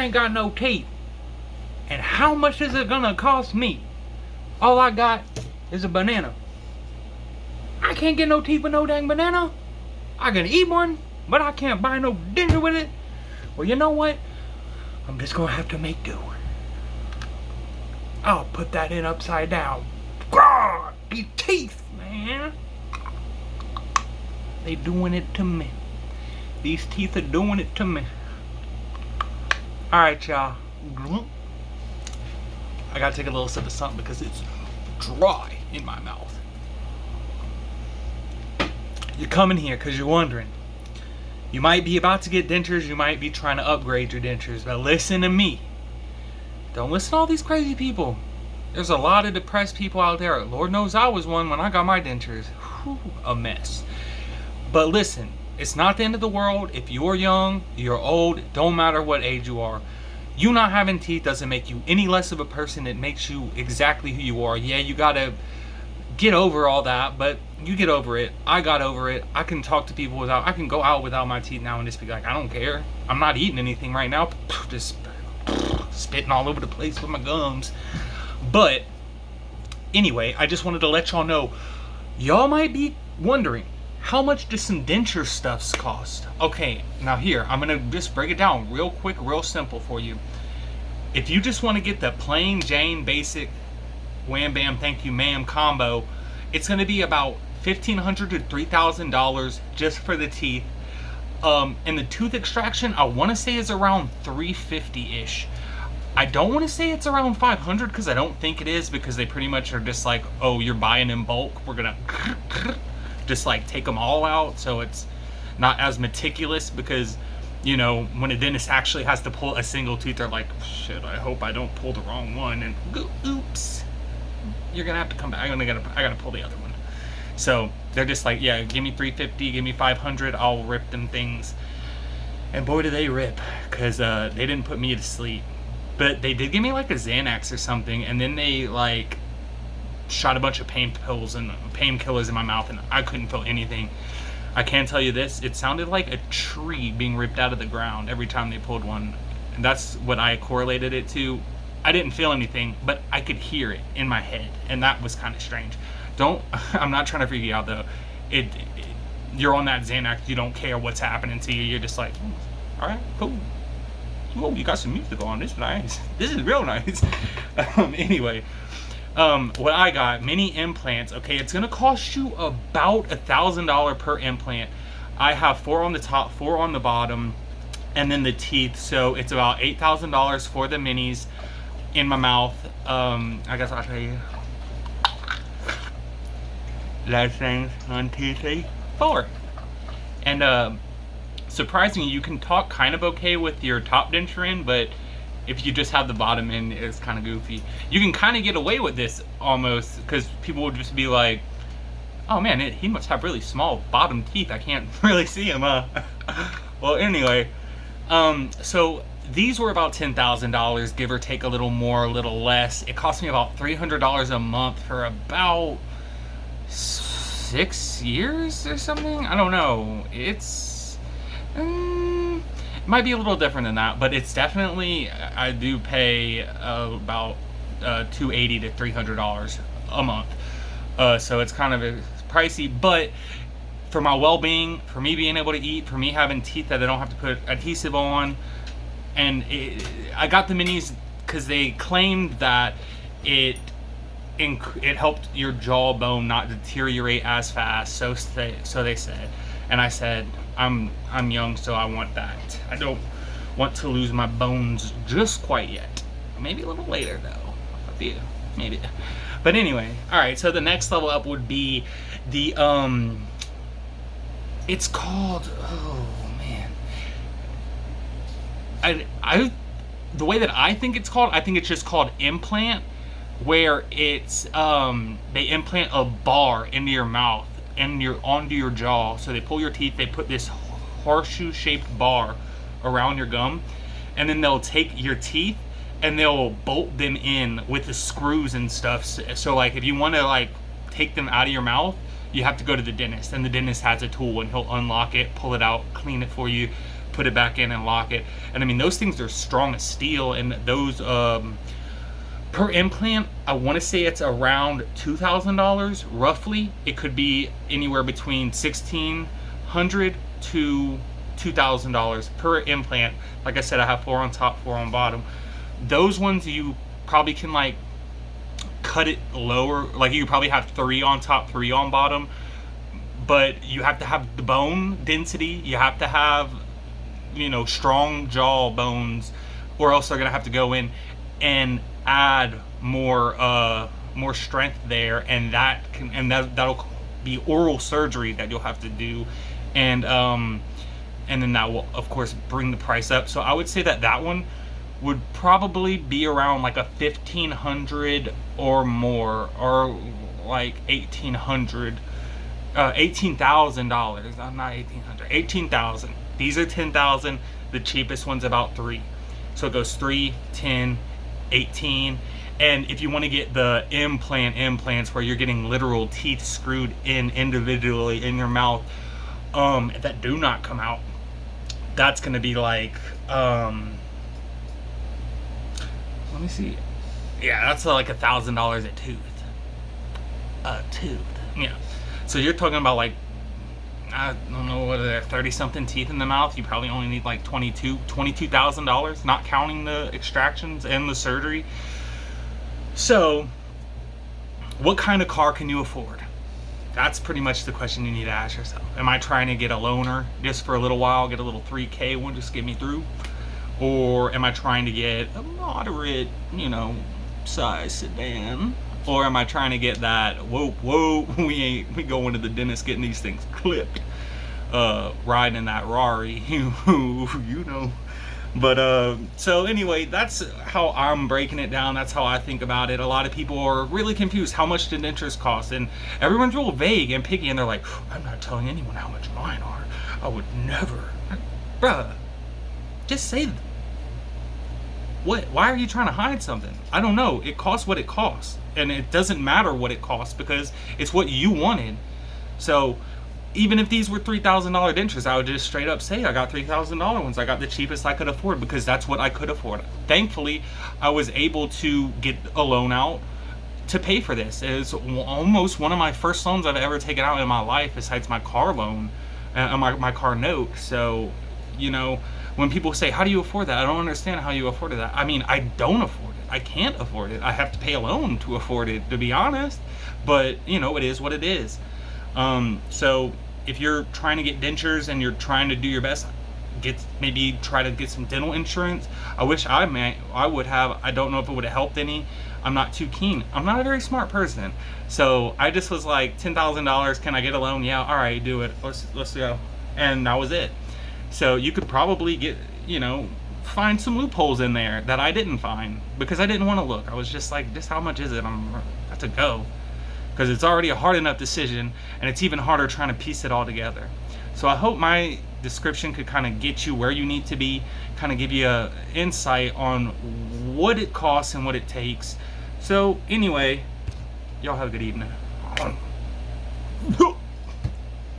I ain't got no teeth. And how much is it gonna cost me? All I got is a banana. I can't get no teeth with no dang banana. I can eat one, but I can't buy no denture with it. Well, you know what? I'm just gonna have to make do. I'll put that in upside down. God, these teeth, man. They doing it to me. These teeth are doing it to me. Alright, y'all. I gotta take a little sip of something because it's dry in my mouth. You're coming here because you're wondering. You might be about to get dentures, you might be trying to upgrade your dentures, but listen to me. Don't listen to all these crazy people. There's a lot of depressed people out there. Lord knows I was one when I got my dentures. Whew, a mess. But listen, it's not the end of the world. If you're young, you're old, don't matter what age you are. You not having teeth doesn't make you any less of a person. It makes you exactly who you are. Yeah, you gotta get over all that, but you get over it. I got over it. I can talk to people without, I can go out without my teeth now and just be like, I don't care. I'm not eating anything right now. Just spitting all over the place with my gums. But anyway, I just wanted to let y'all know, y'all might be wondering, how much does some denture stuffs cost? Okay, now here, I'm gonna just break it down real quick, real simple for you. If you just want to get the plain Jane basic wham bam thank you ma'am combo, it's gonna be about $1,500 to $3,000 just for the teeth. And the tooth extraction, I want to say is around $350-ish. I don't want to say it's around $500 because I don't think it is, because they pretty much are just like, oh, you're buying in bulk, we're gonna just like take them all out, so it's not as meticulous. Because, you know, when a dentist actually has to pull a single tooth, they're like, shit, I hope I don't pull the wrong one, and oops, you're gonna have to come back. I gotta pull the other one. So they're just like, yeah, give me $350, give me $500, I'll rip them things. And boy, do they rip, because they didn't put me to sleep. But they did give me like a Xanax or something, and then they like shot a bunch of pain pills and painkillers in my mouth, and I couldn't feel anything. I can tell you this, it sounded like a tree being ripped out of the ground every time they pulled one. And that's what I correlated it to. I didn't feel anything, but I could hear it in my head, and that was kind of strange. I'm not trying to freak you out though. You're on that Xanax, you don't care what's happening to you. You're just like, all right, cool. Whoa, you got some music on. This is nice. This is real nice. Anyway, what I got, mini implants. Okay, it's gonna cost you about $1,000 per implant. I have 4 on the top, 4 on the bottom, and then the teeth. So it's about $8,000 for the minis in my mouth. I guess I'll tell you. Last things, 1, 2, 3, 4. And surprisingly, you can talk kind of okay with your top denture in, but if you just have the bottom in, it's kind of goofy. You can kind of get away with this almost, because people would just be like, oh man, he must have really small bottom teeth. I can't really see him, Well, anyway, so these were about $10,000, give or take a little more, a little less. It cost me about $300 a month for about 6 years or something. I don't know. It might be a little different than that, but it's definitely, I do pay about $280 to $300 a month. So it's kind of pricey, but for my well-being, for me being able to eat, for me having teeth that I don't have to put adhesive on, and I got the minis because they claimed that it helped your jawbone not deteriorate as fast. So they said, and I said, I'm young, so I want that. I don't want to lose my bones just quite yet. Maybe a little later though. A few, maybe. But anyway, all right. So the next level up would be the it's called, oh man, the way that I think it's called, I think it's just called implant, where it's they implant a bar into your mouth and onto your jaw. So they pull your teeth, they put this horseshoe shaped bar around your gum, and then they'll take your teeth and they'll bolt them in with the screws and stuff. So like if you want to like take them out of your mouth, you have to go to the dentist, and the dentist has a tool and he'll unlock it, pull it out, clean it for you, put it back in and lock it. And I mean, those things are strong as steel, and those per implant, I want to say it's around $2,000 roughly. It could be anywhere between $1,600 to $2,000 per implant. Like I said, I have 4 on top, 4 on bottom. Those ones you probably can like cut it lower, like you probably have 3 on top, 3 on bottom, but you have to have the bone density, you have to have, you know, strong jaw bones, or else they're gonna have to go in and add more strength there, and that'll be oral surgery that you'll have to do, and then that will of course bring the price up. So I would say that one would probably be around like a $1,500 or more, or like $1,800, $18,000. I'm not $1,800, $18,000. These are $10,000. The cheapest one's about $3,000. So it goes 3, 10, 18. And if you want to get the implants where you're getting literal teeth screwed in individually in your mouth, that do not come out, that's going to be like, let me see. Yeah, that's like $1,000 a tooth. Yeah. So you're talking about like, I don't know, what are there, 30 something teeth in the mouth. You probably only need like $22,000, not counting the extractions and the surgery. So what kind of car can you afford? That's pretty much the question you need to ask yourself. Am I trying to get a loaner just for a little while, get a little 3K one, just get me through? Or am I trying to get a moderate, you know, size sedan? Or am I trying to get that, whoa, we going to the dentist getting these things clipped, riding in that Rari, you know. But so anyway, that's how I'm breaking it down. That's how I think about it. A lot of people are really confused. How much do dentures cost? And everyone's real vague and picky, and they're like, I'm not telling anyone how much mine are. I would never. Bruh, just say them. What? Why are you trying to hide something? I don't know. It costs what it costs. And it doesn't matter what it costs because it's what you wanted. So even if these were $3,000 dentures, I would just straight up say I got $3,000 ones. I got the cheapest I could afford because that's what I could afford. Thankfully, I was able to get a loan out to pay for this. It's almost one of my first loans I've ever taken out in my life besides my car loan, my car note. So, you know, when people say, how do you afford that? I don't understand how you afforded that. I mean, I don't afford it. I can't afford it. I have to pay a loan to afford it, to be honest. But, you know, it is what it is. So if you're trying to get dentures and you're trying to do your best, maybe try to get some dental insurance. I wish I would have. I don't know if it would have helped any. I'm not too keen. I'm not a very smart person. So I just was like, $10,000, can I get a loan? Yeah, all right, do it. Let's go. And that was it. So you could probably get, you know, find some loopholes in there that I didn't find because I didn't want to look. I was just like, just how much is it? I'm got to go. Because it's already a hard enough decision, and it's even harder trying to piece it all together. So I hope my description could kind of get you where you need to be, kind of give you an insight on what it costs and what it takes. So anyway, y'all have a good evening.